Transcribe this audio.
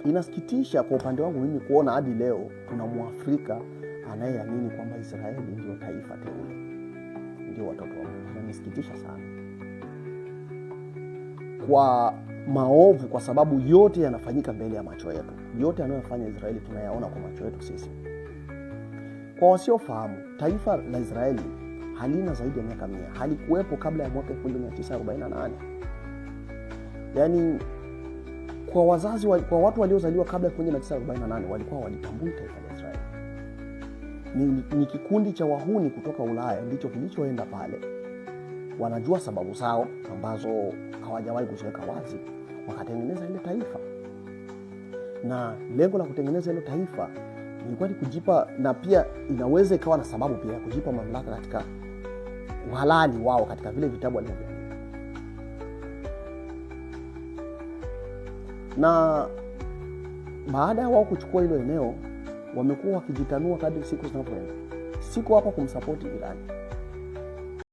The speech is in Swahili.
Inasikitisha kwa upande wangu mimi kuona hadi leo kuna Mwafrika anayeamini kwamba Israeli ndio taifa teule, ndio watoto wa Mungu. Inanisikitisha sana kwa maovu, kwa sababu yote yanafanyika mbele ya macho yetu. Yote yanayofanya Israeli tunayaona kwa macho yetu sisi. Kwa wasiofahamu, taifa la Israeli halina zaidi ya miaka 100. Halikuwepo kabla ya mwaka 1948. Yaani kwa watu waliozaliwa kabla ya 1948 walikuwa walitambui taifa la Israeli. Ni kikundi cha wahuni kutoka Ulaya ndicho kilichoenda pale. Wanajua sababu zao ambazo hawajawahi kuziweka wazi, wakatengeneza ile taifa. Na lengo la kutengeneza ile taifa ilikuwa ni kujipa, na pia inaweza ikawa na sababu pia kujipa mamlaka katika uhalali wao katika vile vitabu walivyoandika. Na baada ya wao kuchukua hilo eneo, wamekuwa wakijitanua kadri siku zinavyoenda. Siko hapa kumsupport Iran.